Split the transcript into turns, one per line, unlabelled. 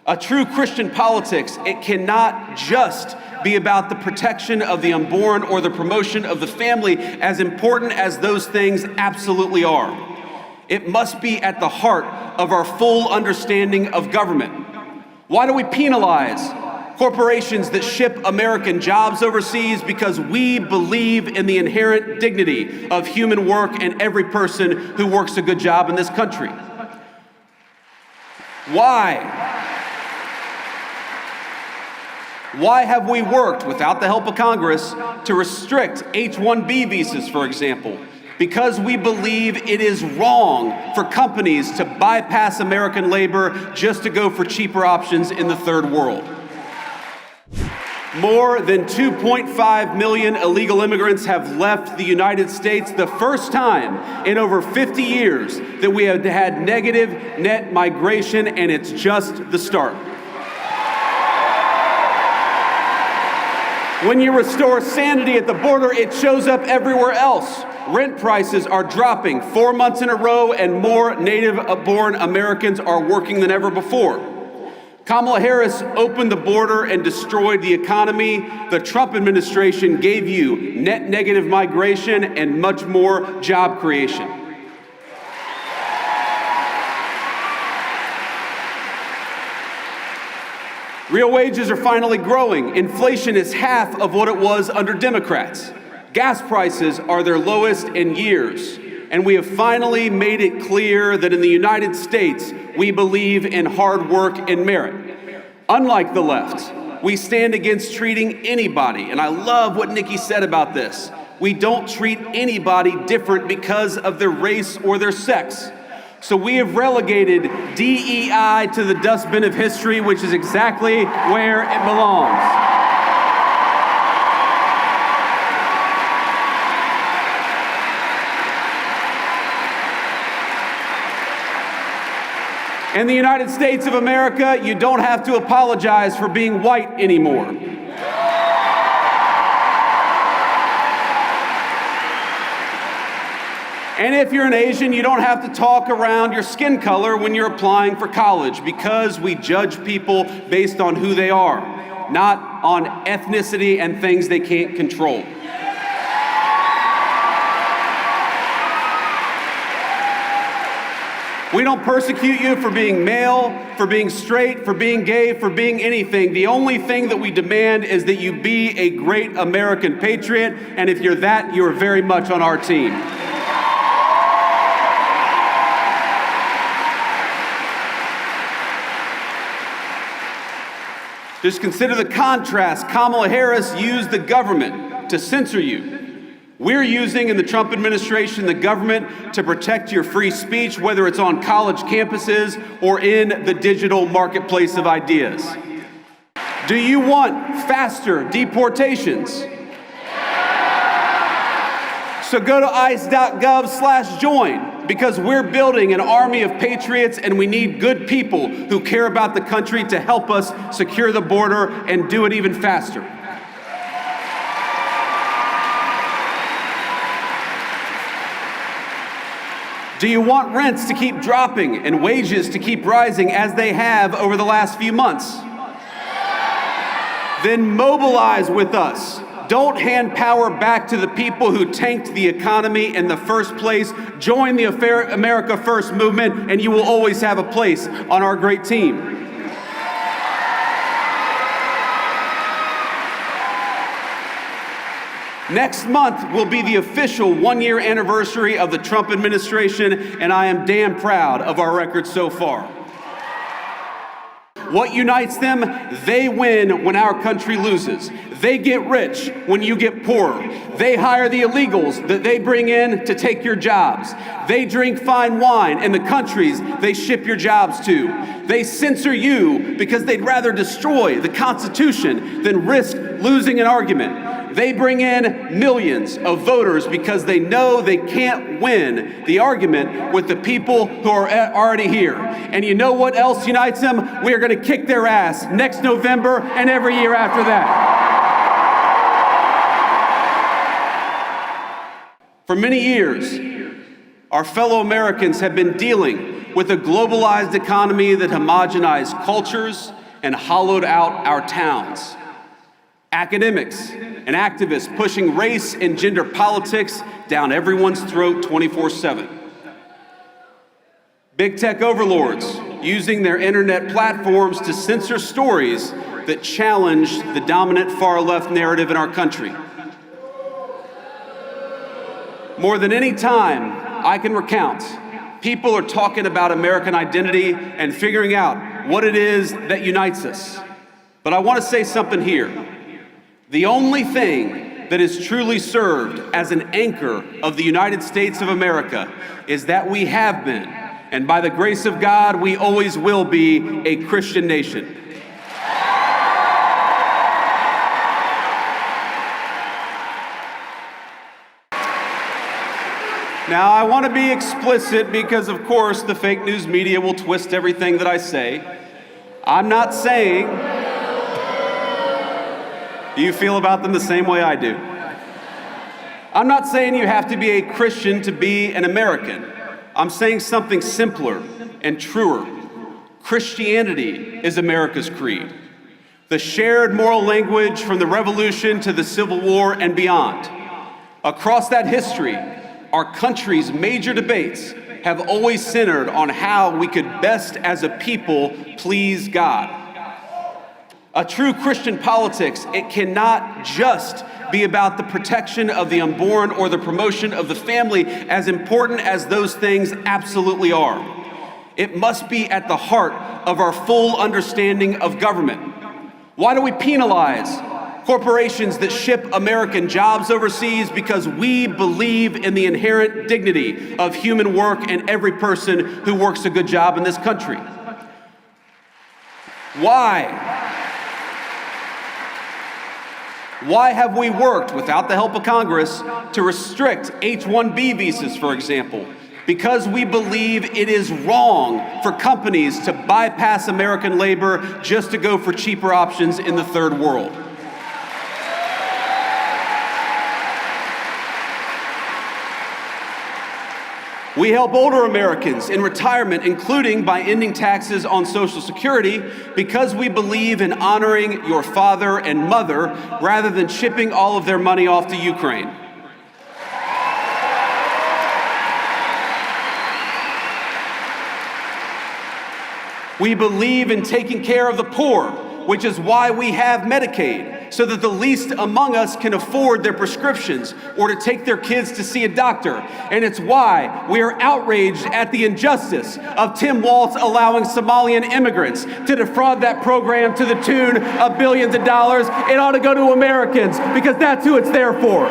A true Christian politics, it cannot just be about the protection of the unborn or the promotion of the family, as important as those things absolutely are. It must be at the heart of our full understanding of government. Why do we penalize corporations that ship American jobs overseas? Because we believe in the inherent dignity of human work and every person who works a good job in this country. Why have we worked, without the help of Congress, to restrict H-1B visas, for example? Because we believe it is wrong for companies to bypass American labor just to go for cheaper options in the third world. More than 2.5 million illegal immigrants have left the United States, the first time in over 50 years that we have had negative net migration, and it's just the start. When you restore sanity at the border, it shows up everywhere else. Rent prices are dropping 4 months in a row, and more native-born Americans are working than ever before. Kamala Harris opened the border and destroyed the economy. The Trump administration gave you net negative migration and much more job creation. Real wages are finally growing. Inflation is half of what it was under Democrats. Gas prices are their lowest in years. And we have finally made it clear that in the United States, we believe in hard work and merit. Unlike the left, we stand against treating anybody, and I love what Nikki said about this. We don't treat anybody different because of their race or their sex. So we have relegated DEI to the dustbin of history, which is exactly where it belongs. In the United States of America, you don't have to apologize for being white anymore. And if you're an Asian, you don't have to talk around your skin color when you're applying for college, because we judge people based on who they are, not on ethnicity and things they can't control. We don't persecute you for being male, for being straight, for being gay, for being anything. The only thing that we demand is that you be a great American patriot, and if you're that, you are very much on our team. Just consider the contrast. Kamala Harris used the government to censor you. We're using, in the Trump administration, the government to protect your free speech, whether it's on college campuses or in the digital marketplace of ideas. Do you want faster deportations? So go to ice.gov/join, because we're building an army of patriots, and we need good people who care about the country to help us secure the border and do it even faster. Do you want rents to keep dropping and wages to keep rising as they have over the last few months? Then mobilize with us. Don't hand power back to the people who tanked the economy in the first place. Join the America First movement, and you will always have a place on our great team. Next month will be the official one-year anniversary of the Trump administration, and I am damn proud of our record so far. What unites them? They win when our country loses. They get rich when you get poorer. They hire the illegals that they bring in to take your jobs. They drink fine wine in the countries they ship your jobs to. They censor you because they'd rather destroy the Constitution than risk losing an argument. They bring in millions of voters because they know they can't win the argument with the people who are already here. And you know what else unites them? We are going to kick their ass next November and every year after that. For many years, our fellow Americans have been dealing with a globalized economy that homogenized cultures and hollowed out our towns. Academics and activists pushing race and gender politics down everyone's throat 24/7. Big tech overlords using their internet platforms to censor stories that challenge the dominant far-left narrative in our country. More than any time I can recount, people are talking about American identity and figuring out what it is that unites us. But I want to say something here. The only thing that is truly served as an anchor of the United States of America is that we have been, and by the grace of God, we always will be, a Christian nation. Now, I want to be explicit because, of course, the fake news media will twist everything that I say. I'm not saying... Do you feel about them the same way I do? I'm not saying you have to be a Christian to be an American. I'm saying something simpler and truer. Christianity is America's creed. The shared moral language from the Revolution to the Civil War and beyond. Across that history, our country's major debates have always centered on how we could best as a people please God. A true Christian politics, it cannot just be about the protection of the unborn or the promotion of the family, as important as those things absolutely are. It must be at the heart of our full understanding of government. Why do we penalize corporations that ship American jobs overseas? Because we believe in the inherent dignity of human work and every person who works a good job in this country. Why have we worked, without the help of Congress, to restrict H-1B visas, for example? Because we believe it is wrong for companies to bypass American labor just to go for cheaper options in the third world. We help older Americans in retirement, including by ending taxes on Social Security, because we believe in honoring your father and mother rather than shipping all of their money off to Ukraine. We believe in taking care of the poor, which is why we have Medicaid, so that the least among us can afford their prescriptions or to take their kids to see a doctor. And it's why we are outraged at the injustice of Tim Walz allowing Somalian immigrants to defraud that program to the tune of billions of dollars. It ought to go to Americans, because that's who it's there for.